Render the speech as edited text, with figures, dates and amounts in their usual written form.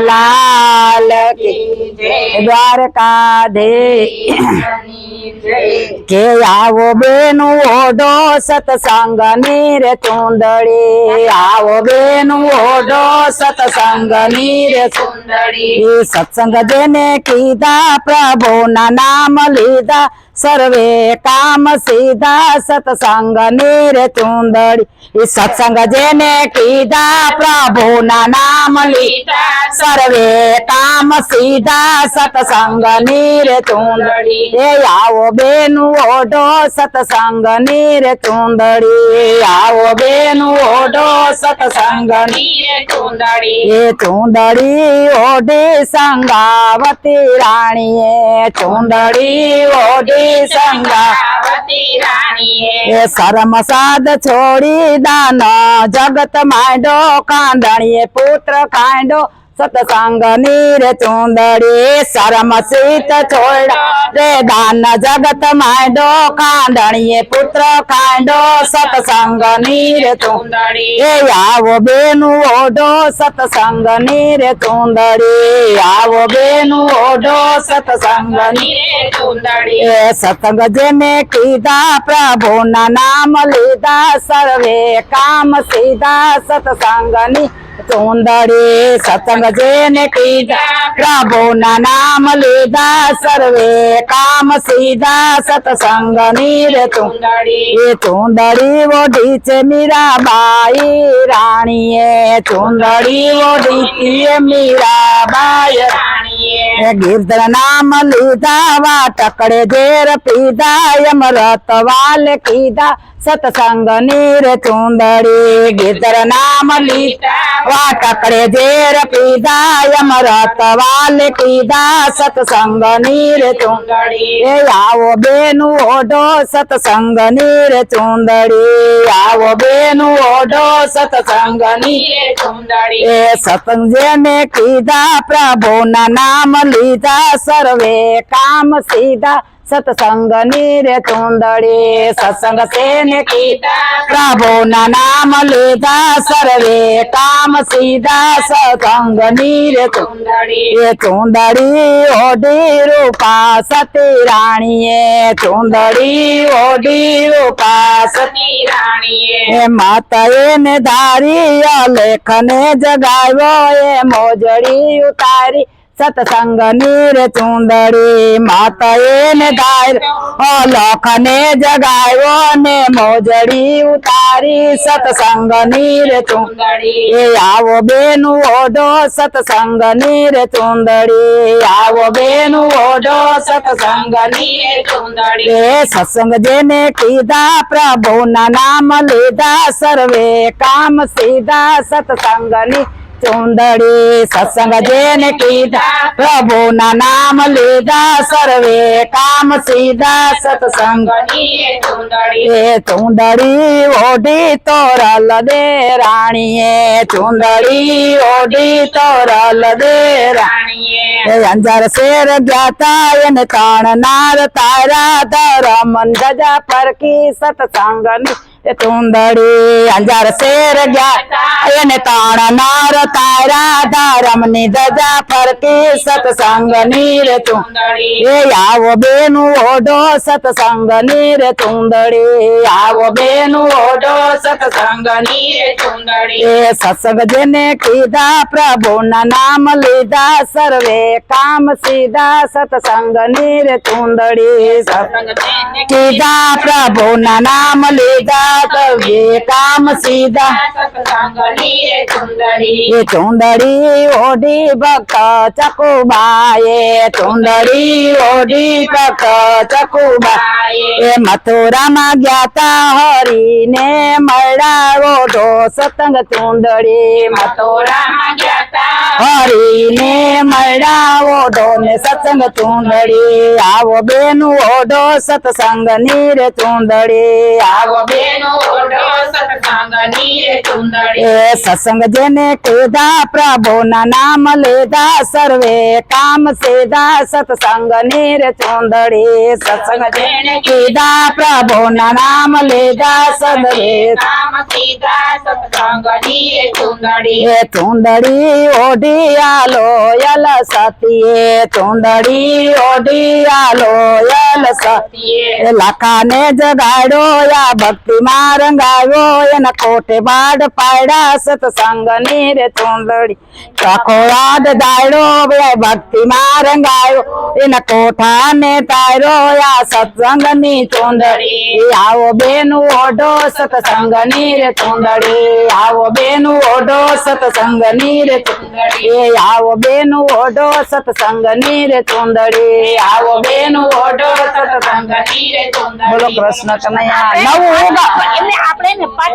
लाल की द्वारकाधीश के आवो बेनु ओढो सत्संग नीर चूंदड़ी आवो बेनु ओढो सत्संग नीर चूंदड़ी सत्संग जेने कीधा प्रभु ना नाम लीधा सर्वे काम सीधा सत्संग नीर चूंदड़ी सत्संग जेने कीधा प्रभु ना नाम लीधा सर्वे काम सीधा सत्संग नीर चूंदड़ी आओ बेनु ओढो सत्संग नीर चूंदड़ी आओ बेनु ओढो सत्संग नीर चूंदड़ी ये चूंदड़ी ओढी संगावती रानी चूंदड़ी ओढी संगावती रानी शर्म साध छोड़ी दान जगत मांडो कांदणी पुत्र कांडो सत्संग नीर चूंदड़ी शर्म सीत छोड़ रे दान जगत मांडो कांदणी पुत्र कांडो सत्संग नीर चूंदड़ी आवो बेनु ओढो सत्संग नीर चूंदड़ी आवो बेनु ओढो सत्संग नीर चूंदड़ी सत्संग जेने कीधा प्रभु ना नाम लीधा सर्वे काम सीधा सत्संग नी चूंदड़ी सत्संग जेने कीधा प्रभु ना नाम लीधा सर्वे काम सीधा सत्संग नीर चूंदड़ी ये चूंदड़ी वो डीचे मीरा बाई रानी चूंदड़ी वो डीचे मीरा बाई गिरधर नाम लीधा वा टकड़े जेर पीधा यमरत वाल कीधा सत्संग नीर चूंदड़ी गिरधर नाम लीधा वा टकड़े जेर पीधा यमरत वाल कीधा सत्संग नीर चूंदड़ी आओ बेनु ओढो सत्संग नीर चूंदड़ी आओ बेनु ओढो सत्संग नीर चूंदड़ी सत्संग जेने कीधा प्रभु ना नाम लीधा सर्वे काम सीधा सत्संग नीर चूंदड़ी सत्संग सेने कीधा प्रभु ना नाम लीधा सर्वे काम सीधा सत्संग नीर चूंदड़ी ये चूंदड़ी ओढी रूपा सती रानी चूंदड़ी ओढी रूपा सती रानी माता ने धारी लेख ने जगायो ये मोजड़ी उतारी सत्संग नीर चूंदड़ी माता ने दार लख ने जगायो ने मोजड़ी उतारी सत्संग नीर चूंदड़ी आओ बेनु ओढो सत्संग नीर चूंदड़ी आओ बेनु ओढो सत्संग नीर चूंदड़ी सत्संग जेने कीधा प्रभु ना नाम लीधा सर्वे काम सीधा सत्संग नी चूंदड़ी सत्संग जेने कीधा प्रभु ना नाम लीधा सर्वे काम सीधा सत्संग चूंदड़ी ओढी तोरल दे रानी चूंदड़ी ओढी तोरल दे रानी अंजार शेर ज्ञाता इन ताण नार तारा धरम ध्वजा पर की सत्संग चूंदड़ी अंजार शेर ज्ञाता इन ताण नार तारा धरम ध्वजा पर की सत्संग नीर चूंदड़ी आओ बेनु ओढो सत्संग नीर चूंदड़ी आओ बेनु ओढो सत्संग नीर चूंदड़ी सत्संग जेने कीधा प्रभु ना नाम लीधा सर्वे काम सीधा सत्संग नीर चूंदड़ी कीधा प्रभु ना नाम लीधा सर्वे काम सीधा सत्संग नीर चूंदड़ी चूंदड़ी ओढी भक्त चकुबाए चूंदड़ी ओढी भक्त चकुबाए मथुरा में ज्ञाता हरि ने मड़ा ओढो सत्संग चूंदड़ी मथुरा में ज्ञाता हरि ने मड़ा ओढो ने સત્સંગ ચૂંદડી આવો બેનું ઓઢો સત્સંગ ની રે ચૂંદડી આવો બેનો ઓઢો સત્સંગની રે ચૂંદડી એ સત્સંગ જેને કીધા પ્રભુના નામ લીધા સર્વે કામ સીધા સત્સંગ ની રે ચૂંદડી સત્સંગ જેને કીધા પ્રભુના નામ લીધા સર્વે કામ સીધા સત્સંગની રે ચૂંદડી એ ચૂંદડી ઓઢી આલો યલ સતીએ ચૂંદડી ઓઢી આલો યલ સતીએ લાખાને જગાડ્યો યા ભક્તિ માં રંગાવ્યો એના કોઠે બાડ પાડ્યા સત્સંગ ની રે ચૂંદડી ચાખો યાદ દાડ્યો બે ભક્તિ માં રંગાવ્યો એના કોઠા ને તાર્યો યા સત્સંગ ની ચૂંદડી આવો બેનું ઓઢો સત્સંગ ની રે ચૂંદડી આવો બેનું ઓઢો સત્સંગ ની રે ચૂંદડી આવો બેનું ઓઢો સત્સંગ ની રે ચૂંદડી આવો બેનું ઓઢો સત્સંગ સત્સંગની રે ચૂંદડી બોલો કૃષ્ણ કનૈયા નવું એટલે આપણે ને